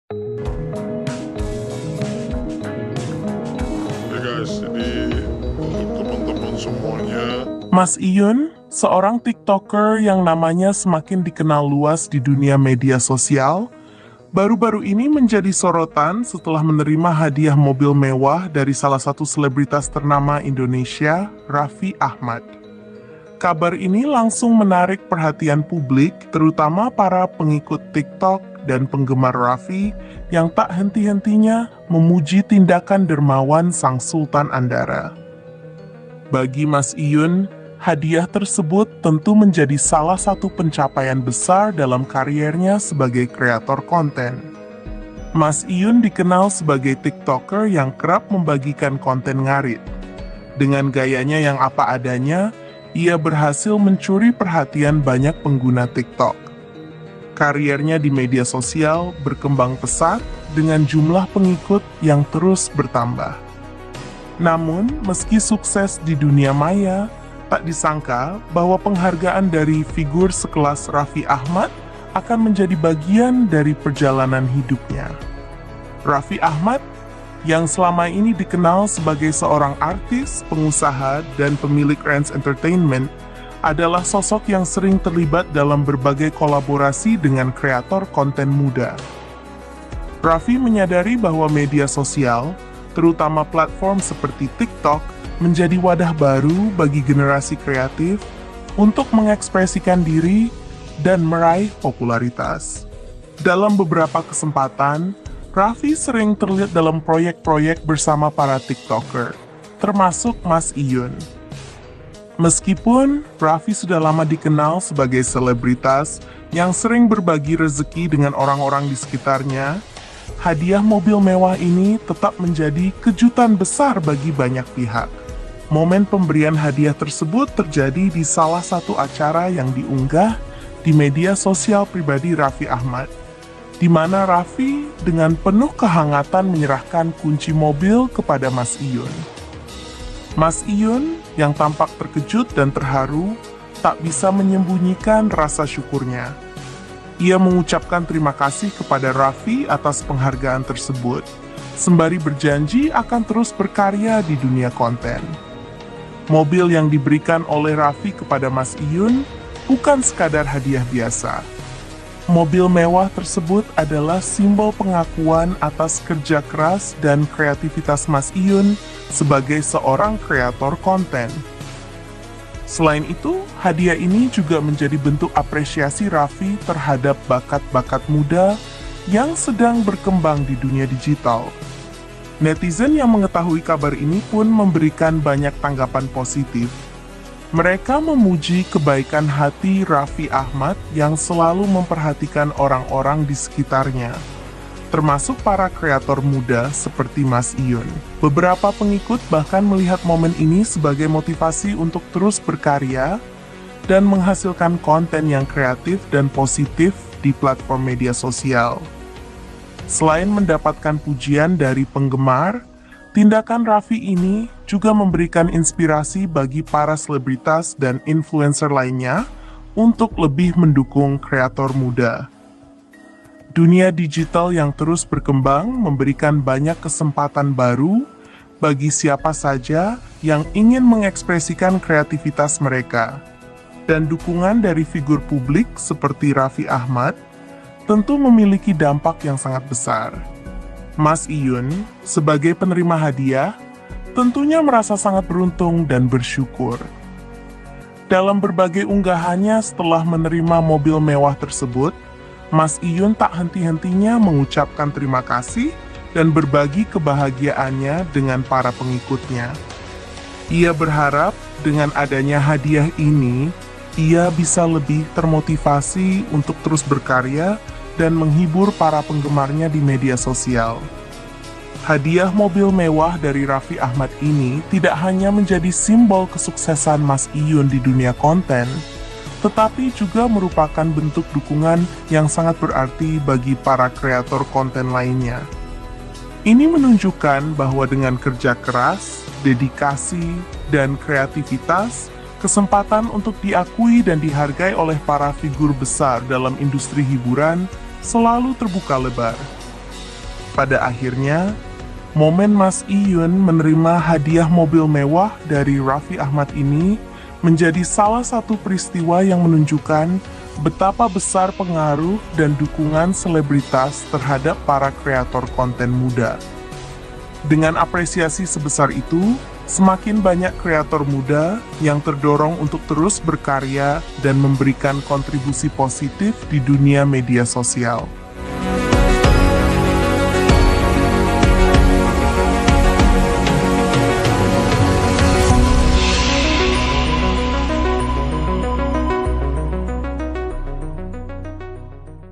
Ya guys, jadi untuk teman-teman semuanya, Mas Iyun, seorang TikToker yang namanya semakin dikenal luas di dunia media sosial, baru-baru ini menjadi sorotan setelah menerima hadiah mobil mewah dari salah satu selebritas ternama Indonesia, Raffi Ahmad. Kabar ini langsung menarik perhatian publik, terutama para pengikut TikTok dan penggemar Raffi yang tak henti-hentinya memuji tindakan dermawan sang Sultan Andara. Bagi Mas Iyun, hadiah tersebut tentu menjadi salah satu pencapaian besar dalam kariernya sebagai kreator konten. Mas Iyun dikenal sebagai TikToker yang kerap membagikan konten ngarit. Dengan gayanya yang apa adanya, ia berhasil mencuri perhatian banyak pengguna TikTok. Kariernya di media sosial berkembang pesat dengan jumlah pengikut yang terus bertambah. Namun, meski sukses di dunia maya, tak disangka bahwa penghargaan dari figur sekelas Raffi Ahmad akan menjadi bagian dari perjalanan hidupnya. Raffi Ahmad, yang selama ini dikenal sebagai seorang artis, pengusaha, dan pemilik Rans Entertainment, adalah sosok yang sering terlibat dalam berbagai kolaborasi dengan kreator konten muda. Raffi menyadari bahwa media sosial, terutama platform seperti TikTok, menjadi wadah baru bagi generasi kreatif untuk mengekspresikan diri dan meraih popularitas. Dalam beberapa kesempatan, Raffi sering terlihat dalam proyek-proyek bersama para TikToker, termasuk Mas Iyun. Meskipun Raffi sudah lama dikenal sebagai selebritas yang sering berbagi rezeki dengan orang-orang di sekitarnya, hadiah mobil mewah ini tetap menjadi kejutan besar bagi banyak pihak. Momen pemberian hadiah tersebut terjadi di salah satu acara yang diunggah di media sosial pribadi Raffi Ahmad, di mana Raffi dengan penuh kehangatan menyerahkan kunci mobil kepada Mas Iyun. Mas Iyun yang tampak terkejut dan terharu tak bisa menyembunyikan rasa syukurnya. Ia mengucapkan terima kasih kepada Raffi atas penghargaan tersebut, sembari berjanji akan terus berkarya di dunia konten. Mobil yang diberikan oleh Raffi kepada Mas Iyun bukan sekadar hadiah biasa. Mobil mewah tersebut adalah simbol pengakuan atas kerja keras dan kreativitas Mas Iyun sebagai seorang kreator konten. Selain itu, hadiah ini juga menjadi bentuk apresiasi Raffi terhadap bakat-bakat muda yang sedang berkembang di dunia digital. Netizen yang mengetahui kabar ini pun memberikan banyak tanggapan positif. Mereka memuji kebaikan hati Raffi Ahmad yang selalu memperhatikan orang-orang di sekitarnya, termasuk para kreator muda seperti Mas Iyun. Beberapa pengikut bahkan melihat momen ini sebagai motivasi untuk terus berkarya dan menghasilkan konten yang kreatif dan positif di platform media sosial. Selain mendapatkan pujian dari penggemar, tindakan Raffi ini juga memberikan inspirasi bagi para selebritas dan influencer lainnya untuk lebih mendukung kreator muda. Dunia digital yang terus berkembang memberikan banyak kesempatan baru bagi siapa saja yang ingin mengekspresikan kreativitas mereka. Dan dukungan dari figur publik seperti Raffi Ahmad tentu memiliki dampak yang sangat besar. Mas Iyun, sebagai penerima hadiah, tentunya merasa sangat beruntung dan bersyukur. Dalam berbagai unggahannya setelah menerima mobil mewah tersebut, Mas Iyun tak henti-hentinya mengucapkan terima kasih dan berbagi kebahagiaannya dengan para pengikutnya. Ia berharap dengan adanya hadiah ini, ia bisa lebih termotivasi untuk terus berkarya dan menghibur para penggemarnya di media sosial. Hadiah mobil mewah dari Raffi Ahmad ini tidak hanya menjadi simbol kesuksesan Mas Iyun di dunia konten, tetapi juga merupakan bentuk dukungan yang sangat berarti bagi para kreator konten lainnya. Ini menunjukkan bahwa dengan kerja keras, dedikasi, dan kreativitas, kesempatan untuk diakui dan dihargai oleh para figur besar dalam industri hiburan selalu terbuka lebar. Pada akhirnya, momen Mas Iyun menerima hadiah mobil mewah dari Raffi Ahmad ini menjadi salah satu peristiwa yang menunjukkan betapa besar pengaruh dan dukungan selebritas terhadap para kreator konten muda. Dengan apresiasi sebesar itu, semakin banyak kreator muda yang terdorong untuk terus berkarya dan memberikan kontribusi positif di dunia media sosial.